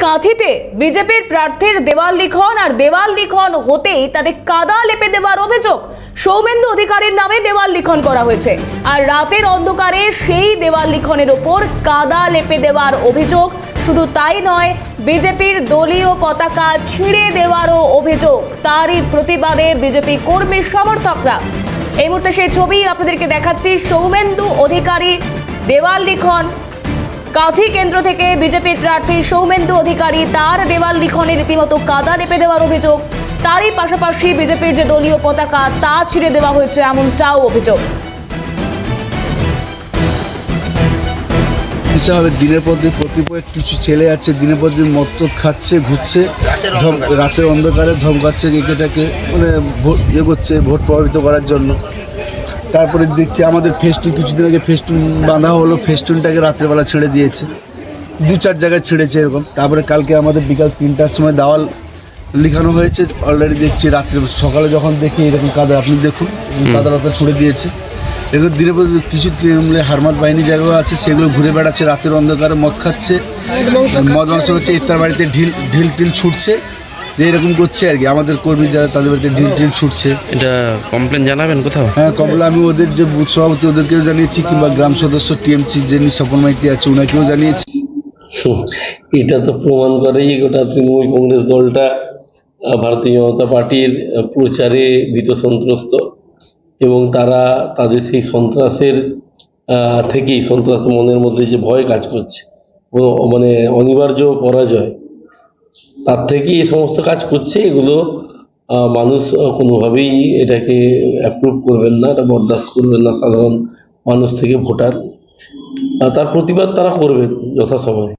কাঁথিতে বিজেপির প্রার্থীর দেওয়াল লিখন আর দেওয়াল লিখন হতেই তাদের কাদা লেপে দেওয়ার অভিযোগ। সৌমেন্দু অধিকারীর নামে দেওয়াল লিখন করা হয়েছে আর রাতের অন্ধকারে সেই দেওয়াল লিখনের উপর কাদা লেপে দেওয়ার অভিযোগ। শুধু তাই নয়, বিজেপির দলীয় পতাকা ছিঁড়ে দেওয়ারও অভিযোগ। তারই প্রতিবাদে বিজেপি কর্মী সমর্থকরা এই মুহূর্তে সেই ছবি আপনাদেরকে দেখাচ্ছি। সৌমেন্দু অধিকারী দেওয়াল লিখন, কাঁথি কেন্দ্র থেকে বিজেপির প্রার্থী সৌমেন্দু অধিকারী তার দেওয়াল লিখনে রীতিমতো কাদা লেপে দেওয়ার অভিযোগ। তারই পাশাপাশি বিজেপির যে দলীয় পতাকা তা ছিঁড়ে দেওয়া হয়েছে এমনটাও অভিযোগ। দিনের পর দিন কতিপয় কিছু ছেলে আছে, দিনের পর দিন মদ খাচ্ছে, ঘুরছে, রাতের অন্ধকারে ধমকাচ্ছে, এটাকে মানে ভোট করছে, ভোট প্রভাবিত করার জন্য। তারপরে দেখছি আমাদের ফেস্টুন, কিছুদিন আগে ফেস্টুন বাঁধা হলো, ফেস্টুনটাকে রাত্রেবেলা ছেড়ে দিয়েছে, 2-4 জায়গায় ছেড়েছে এরকম। তারপরে কালকে আমাদের বিকাল 3টার সময় দেওয়াল লিখানো হয়েছে। অলরেডি দেখছি রাত্রে সকালে যখন দেখি এরকম কাদা, আপনি দেখুন কাদা রাতে ছুড়ে দিয়েছে। এগুলো দিনের পর কিছু তৃণমূলে হারমাত বাহিনী জায়গাও আছে, সেগুলো ঘুরে বেড়াচ্ছে রাতের অন্ধকারে, মদ খাচ্ছে, মদ মাংস হচ্ছে, ইত্যার বাড়িতে ঢিল ছুটছে, এরকম করছে আর কি। আমাদের কর্মী যারা তাদের বাড়িতে ঢিল ছুটছে। এটা কমপ্লেন জানাবেন কোথাও? হ্যাঁ, কমপ্লেন আমি ওদের যে বুথ সভাপতি ওদেরকেও জানিয়েছি, কিংবা গ্রাম সদস্য টিএমসি যিনি স্বপন মাইতি আছে ওনাকেও জানিয়েছি। এটা তো প্রমাণ করেই গোটা তৃণমূল কংগ্রেস দলটা ভারতীয় জনতা পার্টির প্রচারে ভীত সন্ত্রস্ত, এবং তারা তাদের সেই সন্ত্রাসের থেকেই, সন্ত্রাস মনের মধ্যে যে ভয় কাজ করছে, মানে অনিবার্য পরাজয়, তার থেকেই এই সমস্ত কাজ করছে। এগুলো মানুষ কোনোভাবেই এটাকে অ্যাপ্রুভ করবেন না, এটা বরদাস্ত করবেন না সাধারণ মানুষ থেকে ভোটার। তার প্রতিবাদ তারা করবেন যথাসময়ে।